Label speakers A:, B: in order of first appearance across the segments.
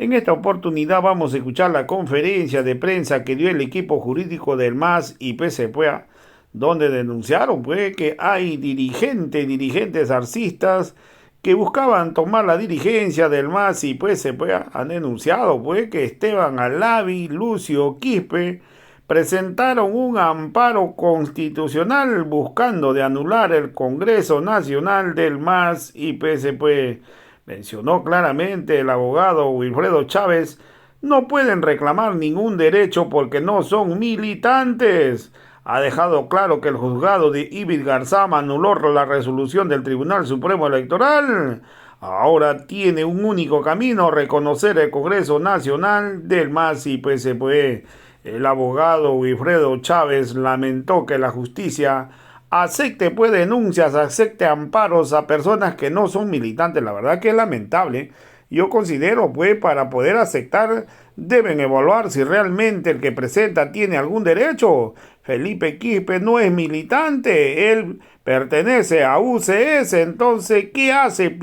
A: En esta oportunidad vamos a escuchar la conferencia de prensa que dio el equipo jurídico del MAS y PCPA, donde denunciaron pues que hay dirigentes arcistas que buscaban tomar la dirigencia del MAS y PCPA. Han denunciado pues que Esteban Alavi, Lucio Quispe presentaron un amparo constitucional buscando de anular el Congreso Nacional del MAS y PCP. Mencionó claramente el abogado Wilfredo Chávez: no pueden reclamar ningún derecho porque no son militantes. Ha dejado claro que el juzgado de Ibit Garzama anuló la resolución del Tribunal Supremo Electoral. Ahora tiene un único camino: reconocer el Congreso Nacional del MAS y PCP. El abogado Wilfredo Chávez lamentó que la justicia acepte pues denuncias, acepte amparos a personas que no son militantes. La verdad que es lamentable. Yo considero pues para poder aceptar deben evaluar si realmente el que presenta tiene algún derecho. Felipe Quispe no es militante, él pertenece a UCS, entonces ¿qué hace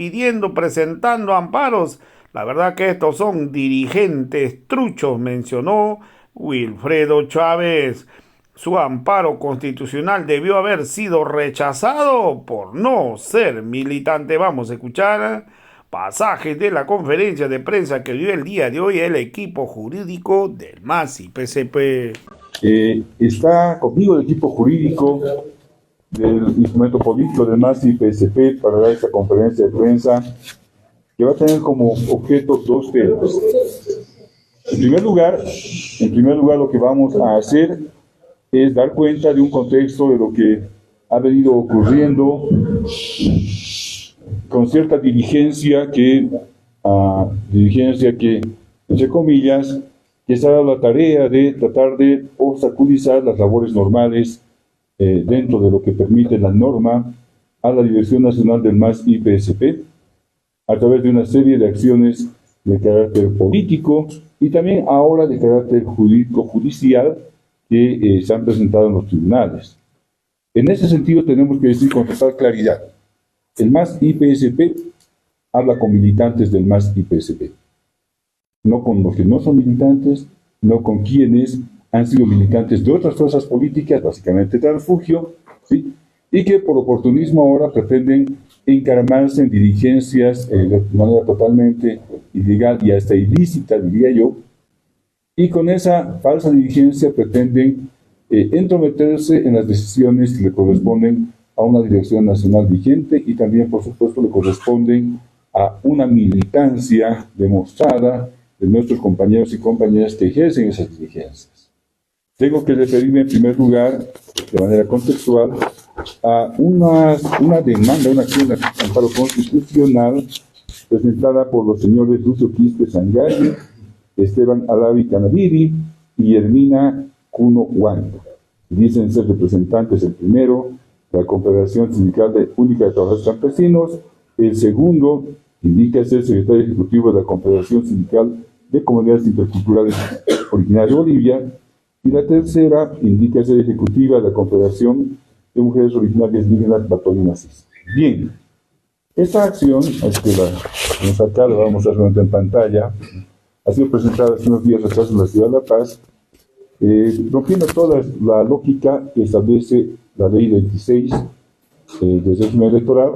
A: presentando amparos? La verdad que estos son dirigentes truchos, mencionó Wilfredo Chávez. Su amparo constitucional debió haber sido rechazado por no ser militante. Vamos a escuchar pasajes de la conferencia de prensa que dio el día de hoy el equipo jurídico del MAS y PCP.
B: Está conmigo el equipo jurídico del instrumento político del MAS y PSP para dar esta conferencia de prensa que va a tener como objeto dos temas. En primer lugar, lo que vamos a hacer es dar cuenta de un contexto de lo que ha venido ocurriendo con cierta diligencia que, entre comillas, que se ha dado la tarea de tratar de obstaculizar las labores normales dentro de lo que permite la norma a la Dirección Nacional del MAS y PSP a través de una serie de acciones de carácter político y también ahora de carácter jurídico-judicial que se han presentado en los tribunales. En ese sentido tenemos que decir con total claridad: el MAS y PSP habla con militantes del MAS y PSP, no con los que no son militantes, no con quienes han sido militantes de otras fuerzas políticas, básicamente Transfugio, ¿sí? Y que por oportunismo ahora pretenden encarmarse en diligencias de manera totalmente ilegal y hasta ilícita, diría yo, y con esa falsa diligencia pretenden entrometerse en las decisiones que le corresponden a una dirección nacional vigente y también, por supuesto, le corresponden a una militancia demostrada de nuestros compañeros y compañeras que ejercen esas diligencias. Tengo que referirme en primer lugar, de manera contextual, a una demanda, una acción de amparo constitucional presentada por los señores Lucio Quispe Sangari, Esteban Alavi Canaviri y Hermina Cuno Huanca. Dicen ser representantes: el primero, la Confederación Sindical Única de Trabajadores Campesinos; el segundo indica ser secretario ejecutivo de la Confederación Sindical de Comunidades Interculturales Originarias de Bolivia; y la tercera indica ser ejecutiva de la Confederación de Mujeres Originarias Indígenas Batoyinasis. Bien, esta acción, acá la vamos a mostrar en pantalla, ha sido presentada hace unos días atrás en la ciudad de La Paz, rompiendo toda la lógica que establece la ley 26 del régimen electoral,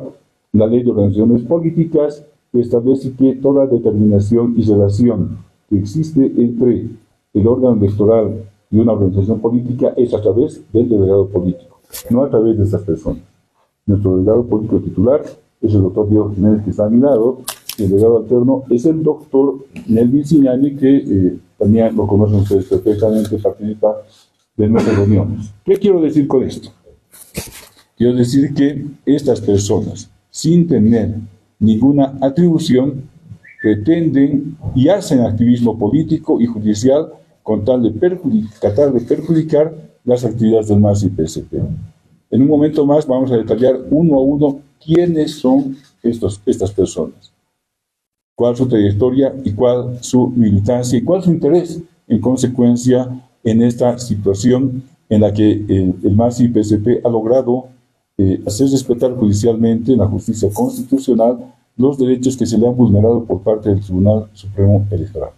B: la ley de organizaciones políticas, que establece que toda determinación y relación que existe entre el órgano electoral y una organización política es a través del delegado político, no a través de estas personas. Nuestro delegado político titular es el doctor Diego Jiménez, que está a mi lado. El delegado alterno es el doctor Nelvin Siñani, que también lo conocen ustedes perfectamente, participa de nuestras reuniones. ¿Qué quiero decir con esto? Quiero decir que estas personas, sin tener ninguna atribución, pretenden y hacen activismo político y judicial con tal de tratar de perjudicar las actividades del MAS y PSP. En un momento más vamos a detallar uno a uno quiénes son estas personas, cuál su trayectoria y cuál su militancia y cuál su interés, en consecuencia, en esta situación en la que el MAS y PSP ha logrado hacer respetar judicialmente en la justicia constitucional los derechos que se le han vulnerado por parte del Tribunal Supremo Electoral.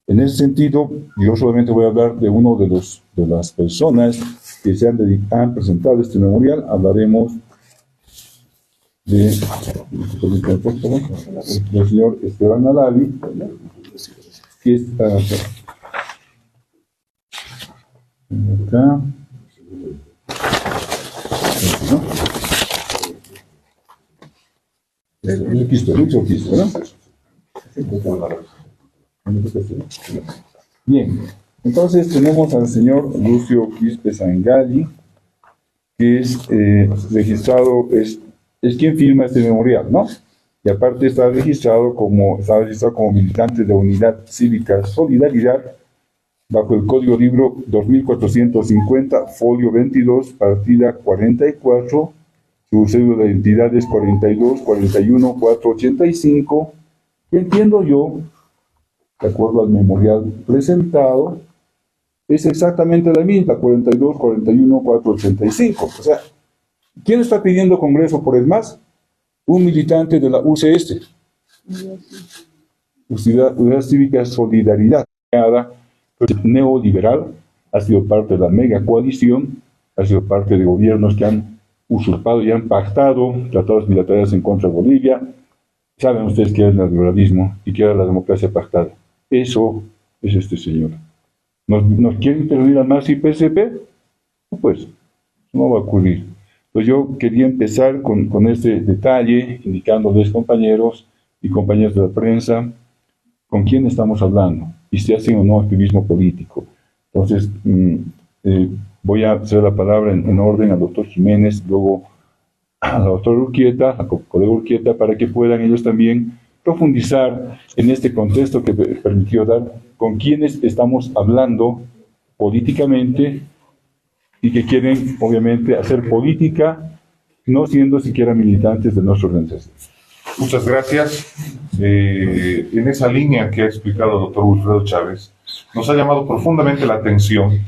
B: En ese sentido, yo solamente voy a hablar de uno de las personas que han presentado este memorial. Hablaremos del señor Esteban Alavi, que está acá. Bien, entonces tenemos al señor Lucio Quispe Sangalli, que es registrado, es quien firma este memorial, ¿no? Y aparte está registrado como militante de Unidad Cívica Solidaridad bajo el Código Libro 2450, folio 22, partida 44, su cédula de identidad es 42 41 485, que entiendo yo, de acuerdo al memorial presentado, es exactamente la misma, 42 41 485. O sea, ¿quién está pidiendo Congreso por el MAS? Un militante de la UCS, Unidad Cívica Solidaridad, neoliberal, ha sido parte de la mega coalición, ha sido parte de gobiernos que han usurpado y han pactado tratados bilaterales en contra de Bolivia. Saben ustedes qué es el neoliberalismo y qué es la democracia pactada. Eso es este señor. ¿Nos quiere intervenir al MAS y PSP? Pues no va a ocurrir. Pues yo quería empezar con este detalle, indicándoles, compañeros y compañeras de la prensa, con quién estamos hablando y si hacen o no activismo político. Entonces, voy a hacer la palabra en orden al doctor Jiménez, luego a la doctora Urquieta, a colega Urquieta, para que puedan ellos también profundizar en este contexto que permitió dar, con quienes estamos hablando políticamente y que quieren, obviamente, hacer política, no siendo siquiera militantes de nuestra organización.
C: Muchas gracias. En esa línea que ha explicado el doctor Wilfredo Chávez, nos ha llamado profundamente la atención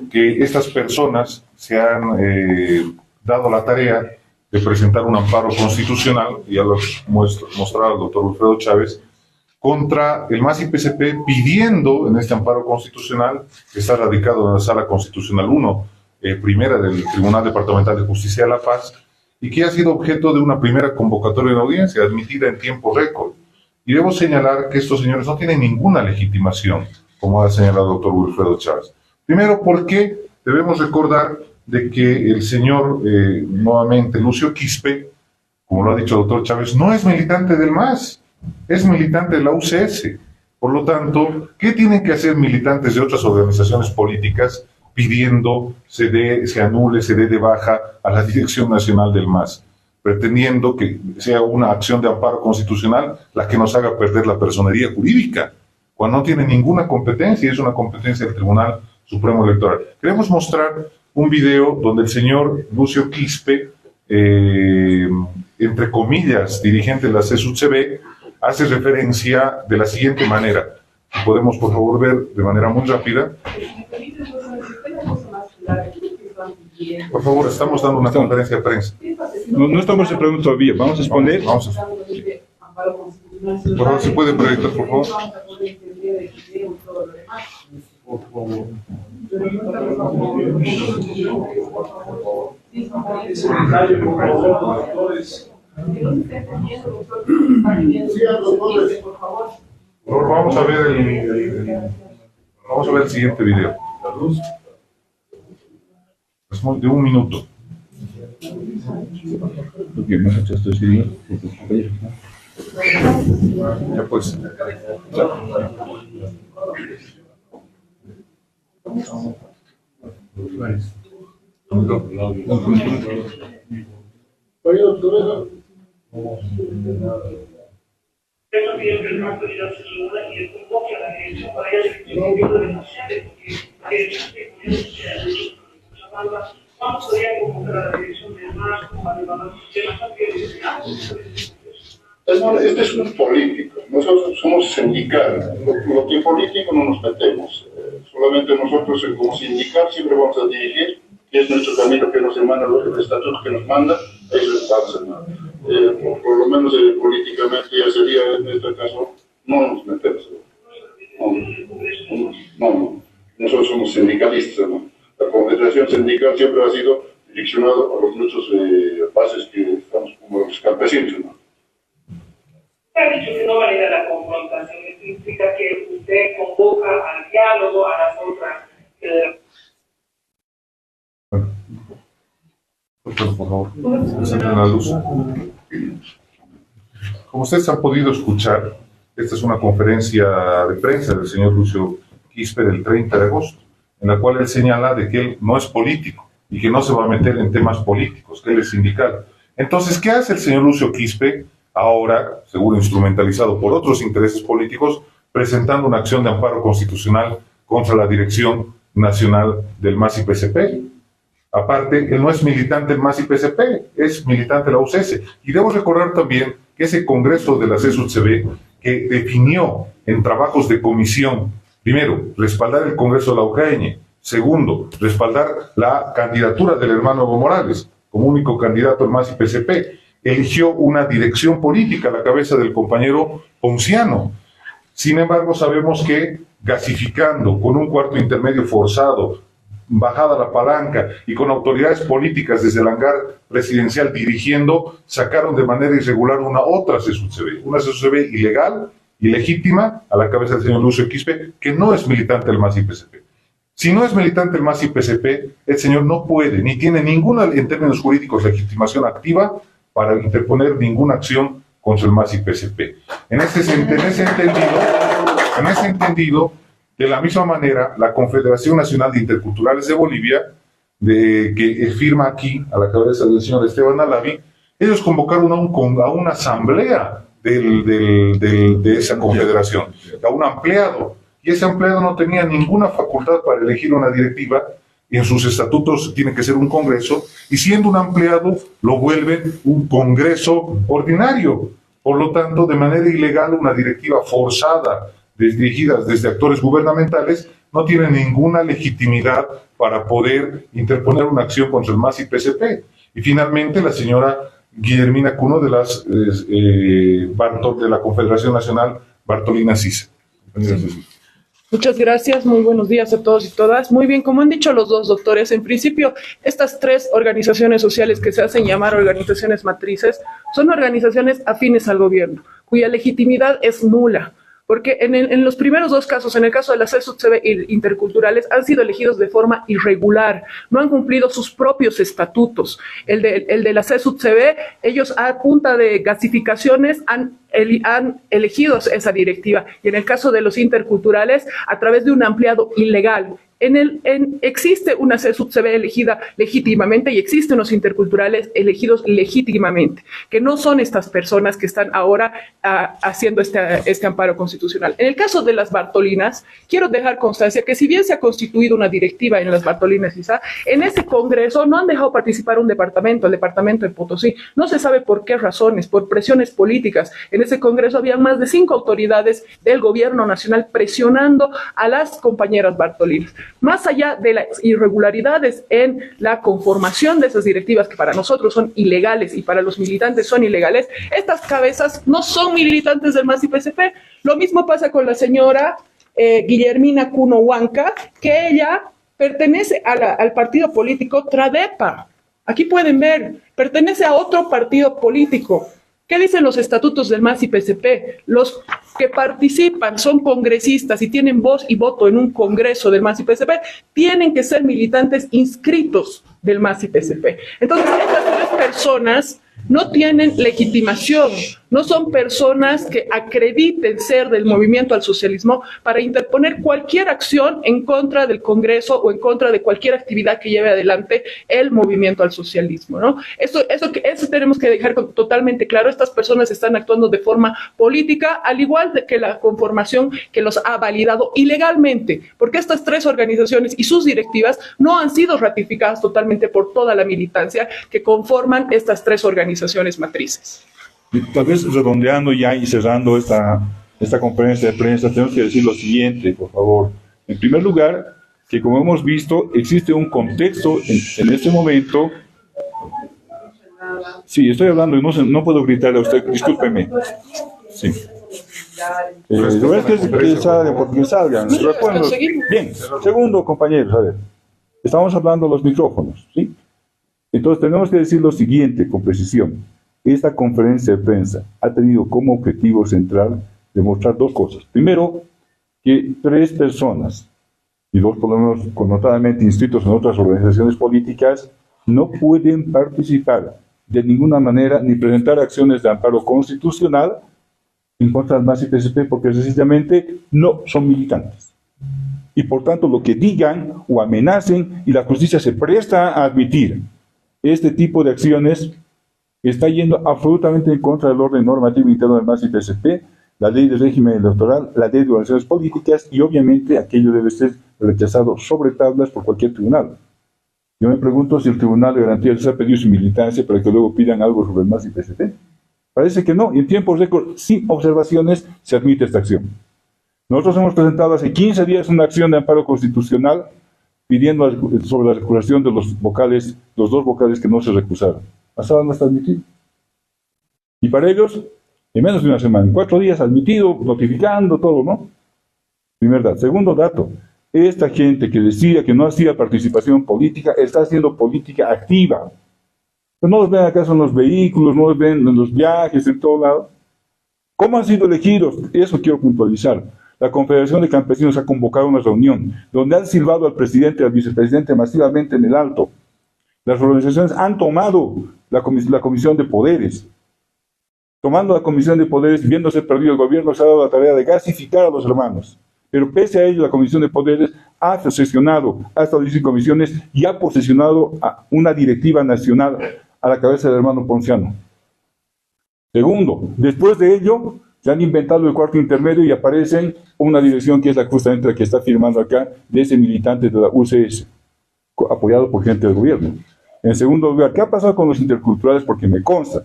C: que estas personas se han dado la tarea de presentar un amparo constitucional, ya lo mostraba el doctor Wilfredo Chávez, contra el MAS y PSP, pidiendo en este amparo constitucional, que está radicado en la Sala Constitucional 1, primera del Tribunal Departamental de Justicia de La Paz, y que ha sido objeto de una primera convocatoria de audiencia, admitida en tiempo récord. Y debo señalar que estos señores no tienen ninguna legitimación, como ha señalado el doctor Wilfredo Chávez. Primero, porque debemos recordar de que el señor, nuevamente, Lucio Quispe, como lo ha dicho el doctor Chávez, no es militante del MAS, es militante de la UCS. Por lo tanto, ¿qué tienen que hacer militantes de otras organizaciones políticas pidiendo se anule, se dé de baja a la Dirección Nacional del MAS, pretendiendo que sea una acción de amparo constitucional la que nos haga perder la personería jurídica, cuando no tiene ninguna competencia y es una competencia del Tribunal Supremo Electoral? Queremos mostrar un video donde el señor Lucio Quispe, entre comillas, dirigente de la CSUCB, hace referencia de la siguiente manera. Podemos, por favor, ver de manera muy rápida. Por favor, estamos dando una conferencia de prensa.
B: No estamos en pregunta todavía, vamos a exponer.
C: Vamos a... Por favor, ¿se puede proyectar, por favor? Vamos a ver el siguiente video. Es de 1 minuto. Ya pues.
D: Eso pidió que el pacto ya se suba y el convoque a la dirección para ella de denunciarle, porque la dirección de vamos a convocar a la dirección de MAS para evaluar
E: este es un político, nosotros somos sindical, lo que político no nos metemos, solamente nosotros como sindical siempre vamos a dirigir, que es nuestro camino que nos emana, el estatuto que nos manda, eso es falso, ¿no? por lo menos políticamente ya sería en este caso, no nos metemos. No. Nosotros somos sindicalistas, ¿no? La Confederación Sindical siempre ha sido direccionada a los muchos bases que estamos como los campesinos, ¿no?
D: Ha dicho que no valida la confrontación, esto implica que usted convoca al diálogo a las otras.
C: Por favor, enciendan la luz. Como ustedes han podido escuchar, esta es una conferencia de prensa del señor Lucio Quispe del 30 de agosto, en la cual él señala de que él no es político y que no se va a meter en temas políticos, que él es sindical. Entonces, ¿qué hace el señor Lucio Quispe ahora, seguro instrumentalizado por otros intereses políticos, presentando una acción de amparo constitucional contra la Dirección Nacional del MAS y PCP? Aparte, él no es militante del MAS y PCP, es militante de la UCS. Y debo recordar también que ese congreso de la CSUCB, que definió en trabajos de comisión, primero, respaldar el congreso de la UJN, segundo, respaldar la candidatura del hermano Evo Morales como único candidato al MAS y PCP, eligió una dirección política a la cabeza del compañero Ponciano. Sin embargo, sabemos que gasificando con un cuarto intermedio forzado, bajada la palanca y con autoridades políticas desde el hangar presidencial dirigiendo, sacaron de manera irregular una CSUCB ilegal, ilegítima, a la cabeza del señor Lucio Quispe, que no es militante del MAS y PCP. Si no es militante del MAS y PCP, el señor no puede, ni tiene ninguna, en términos jurídicos, legitimación activa para interponer ninguna acción contra el MAS y PCP. En ese entendido, de la misma manera, la Confederación Nacional de Interculturales de Bolivia, que firma aquí, a la cabeza del señor Esteban Alavi, ellos convocaron a una asamblea de esa confederación, a un ampliado, y ese ampliado no tenía ninguna facultad para elegir una directiva, y en sus estatutos tiene que ser un congreso, y siendo un ampliado, lo vuelven un congreso ordinario. Por lo tanto, de manera ilegal, una directiva forzada, dirigidas desde actores gubernamentales, no tiene ninguna legitimidad para poder interponer una acción contra el MAS y PCP. Y finalmente, la señora Guillermina Cuno de la Confederación Nacional Bartolina Sisa.
F: Muchas gracias, muy buenos días a todos y todas. Muy bien, como han dicho los dos doctores, en principio estas tres organizaciones sociales que se hacen llamar organizaciones matrices son organizaciones afines al gobierno, cuya legitimidad es nula. Porque en los primeros dos casos, en el caso de las CSUCB interculturales, han sido elegidos de forma irregular, no han cumplido sus propios estatutos. El de la CSUCB, ellos a punta de gasificaciones han elegido esa directiva. Y en el caso de los interculturales, a través de un ampliado ilegal. Existe una CSUCB elegida legítimamente y existen los interculturales elegidos legítimamente, que no son estas personas que están ahora haciendo este amparo constitucional. En el caso de las Bartolinas, quiero dejar constancia que si bien se ha constituido una directiva en las Bartolinas, en ese congreso no han dejado participar un departamento, el departamento de Potosí. No se sabe por qué razones, por presiones políticas. En ese congreso había más de 5 autoridades del gobierno nacional presionando a las compañeras Bartolinas. Más allá de las irregularidades en la conformación de esas directivas, que para nosotros son ilegales y para los militantes son ilegales, estas cabezas no son militantes del MAS y PCP. Lo mismo pasa con la señora Guillermina Cuno Huanca, que ella pertenece al partido político Tradepa. Aquí pueden ver, pertenece a otro partido político. ¿Qué dicen los estatutos del MAS y PCP? Los que participan, son congresistas y tienen voz y voto en un congreso del MAS y PCP, tienen que ser militantes inscritos del MAS y PCP. Entonces, estas tres personas no tienen legitimación, no son personas que acrediten ser del movimiento al socialismo para interponer cualquier acción en contra del Congreso o en contra de cualquier actividad que lleve adelante el movimiento al socialismo, ¿no? Eso tenemos que dejar totalmente claro. Estas personas están actuando de forma política, al igual que la conformación que los ha validado ilegalmente, porque estas tres organizaciones y sus directivas no han sido ratificadas totalmente por toda la militancia que conforman estas tres organizaciones matrices.
B: Tal vez redondeando ya y cerrando esta conferencia de prensa, tenemos que decir lo siguiente, por favor. En primer lugar, que como hemos visto, existe un contexto en este momento Sí, estoy hablando y no puedo gritarle a usted, discúlpeme. Sí. Lo es que salgan, porque salgan. Recuerdo. Bien, segundo, compañeros, a ver. Estamos hablando de los micrófonos, ¿sí? Entonces tenemos que decir lo siguiente con precisión. Esta conferencia de prensa ha tenido como objetivo central demostrar dos cosas. Primero, que 3 personas, y 2 por lo menos connotadamente inscritos en otras organizaciones políticas, no pueden participar de ninguna manera ni presentar acciones de amparo constitucional en contra del MAS y PSP porque sencillamente no son militantes. Y por tanto lo que digan o amenacen y la justicia se presta a admitir este tipo de acciones está yendo absolutamente en contra del orden normativo interno del MAS y PSP, la ley de régimen electoral, la ley de organizaciones políticas y obviamente aquello debe ser rechazado sobre tablas por cualquier tribunal. Yo me pregunto si el Tribunal de Garantías les ha pedido su militancia para que luego pidan algo sobre el MAS y PSP. Parece que no, y en tiempos récord, sin observaciones, se admite esta acción. Nosotros hemos presentado hace 15 días una acción de amparo constitucional pidiendo sobre la recuperación de los vocales, los 2 vocales que no se recusaron. Hasta ahora no está admitido. Y para ellos, en menos de una semana, en 4 días admitido, notificando todo, ¿no? Primer dato. Segundo dato, esta gente que decía que no hacía participación política, está haciendo política activa. No los ven acaso en los vehículos, no los ven en los viajes, en todo lado. ¿Cómo han sido elegidos? Eso quiero puntualizar. La Confederación de Campesinos ha convocado una reunión donde han silbado al presidente y al vicepresidente masivamente en el alto. Las organizaciones han tomado la comisión de poderes. Tomando la comisión de poderes y viéndose perdido el gobierno, se ha dado la tarea de gasificar a los hermanos. Pero pese a ello, la comisión de poderes ha sesionado, ha establecido comisiones y ha posesionado a una directiva nacional a la cabeza del hermano Ponciano. Segundo, después de ello, se han inventado el cuarto intermedio y aparecen una dirección que es la justamente la que está firmando acá, de ese militante de la UCS, apoyado por gente del gobierno. En segundo lugar, ¿qué ha pasado con los interculturales? Porque me consta,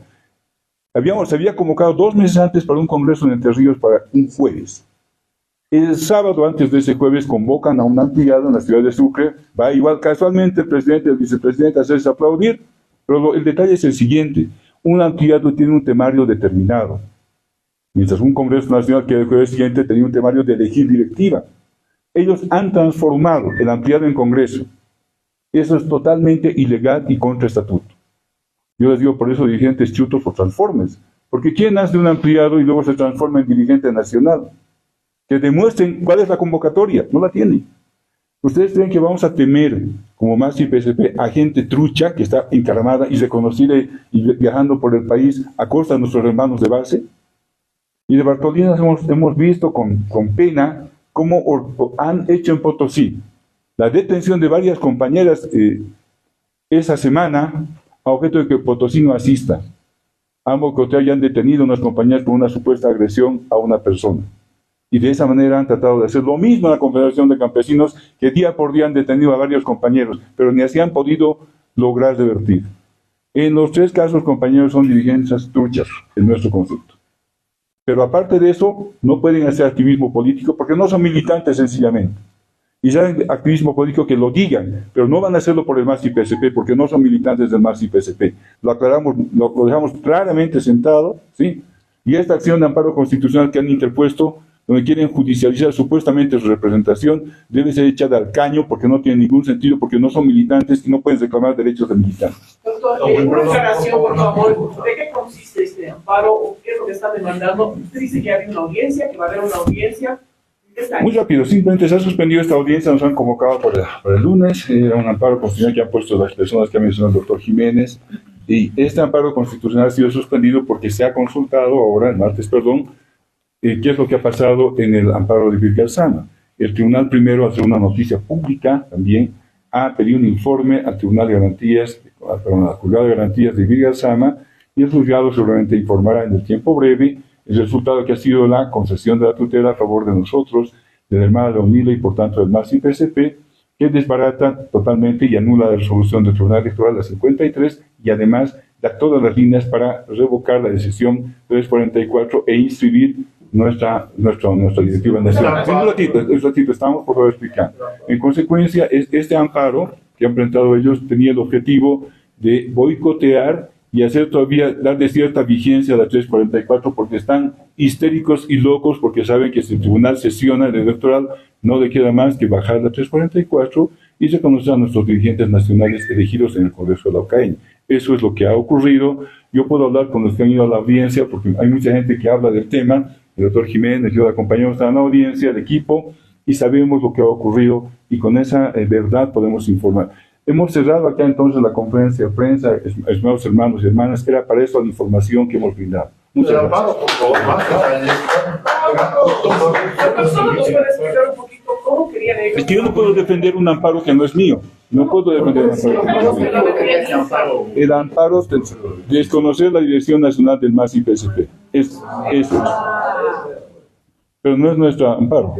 B: se había convocado 2 meses antes para un congreso en Entre Ríos para un jueves. El sábado, antes de ese jueves, convocan a un ampliado en la ciudad de Sucre, va igual casualmente el presidente y el vicepresidente a hacerse aplaudir, pero el detalle es el siguiente, un ampliado tiene un temario determinado, mientras un congreso nacional que el jueves siguiente tenía un temario de elegir directiva. Ellos han transformado el ampliado en congreso. Eso es totalmente ilegal y contra estatuto. Yo les digo por eso, dirigentes chutos o transformes, porque ¿quién hace un ampliado y luego se transforma en dirigente nacional? Que demuestren cuál es la convocatoria, no la tienen. ¿Ustedes creen que vamos a temer, como MAS y PSP, a gente trucha que está encarnada y reconocida y viajando por el país a costa de nuestros hermanos de base? Y de Bartolinas hemos visto con pena cómo han hecho en Potosí la detención de varias compañeras esa semana a objeto de que Potosí no asista. Han boicoteado y han detenido a unas compañeras por una supuesta agresión a una persona. Y de esa manera han tratado de hacer lo mismo en la Confederación de Campesinos, que día por día han detenido a varios compañeros, pero ni así han podido lograr revertir. En los 3 casos, compañeros, son dirigencias truchas, en nuestro concepto. Pero aparte de eso, no pueden hacer activismo político porque no son militantes sencillamente. Y saben activismo político que lo digan, pero no van a hacerlo por el MAS y PSP porque no son militantes del MAS y PSP. Lo aclaramos, lo dejamos claramente sentado, ¿sí? Y esta acción de amparo constitucional que han interpuesto, donde quieren judicializar supuestamente su representación, debe ser echada al caño porque no tiene ningún sentido, porque no son militantes y no pueden reclamar derechos de militantes.
F: Doctor, una aclaración, por favor. ¿De qué consiste este amparo o qué es lo que está demandando? Usted dice que hay una audiencia, que va a haber una audiencia.
B: Muy rápido, simplemente se ha suspendido esta audiencia, nos han convocado para el lunes, era un amparo constitucional que han puesto las personas que ha mencionado el doctor Jiménez, y este amparo constitucional ha sido suspendido porque se ha consultado ahora, el martes, perdón, qué es lo que ha pasado en el amparo de Villalzama. El tribunal primero hace una noticia pública, también ha pedido un informe al Tribunal de Garantías, al Juzgado de Garantías de Villalzama, y el juzgado seguramente informará en el tiempo breve el resultado que ha sido la concesión de la tutela a favor de nosotros, de la hermana Leonila y por tanto del MAS y PSP, que desbarata totalmente y anula la resolución del Tribunal Electoral, la 53, y además da todas las líneas para revocar la decisión 344 e inscribir nuestra directiva nacional. Un ratito, estamos por favor explicando. En consecuencia, este amparo que han presentado ellos tenía el objetivo de boicotear y hacer todavía, darle cierta vigencia a la 344, porque están histéricos y locos, porque saben que si el tribunal sesiona el electoral, no le queda más que bajar la 344 y reconocer a nuestros dirigentes nacionales elegidos en el Congreso Laucaeño. Eso es lo que ha ocurrido. Yo puedo hablar con los que han ido a la audiencia, porque hay mucha gente que habla del tema. El doctor Jiménez, yo le acompañamos a la audiencia, el equipo, y sabemos lo que ha ocurrido, y con esa verdad podemos informar. Hemos cerrado acá entonces la conferencia de prensa, estimados hermanos y hermanas, era para eso la información que hemos brindado. Muchas gracias. Es que yo no puedo defender un amparo que no es mío. No puedo defender un amparo que no es mío. El amparo es desconocer la Dirección Nacional del MAS y PSP. Eso es. Pero no es nuestro amparo.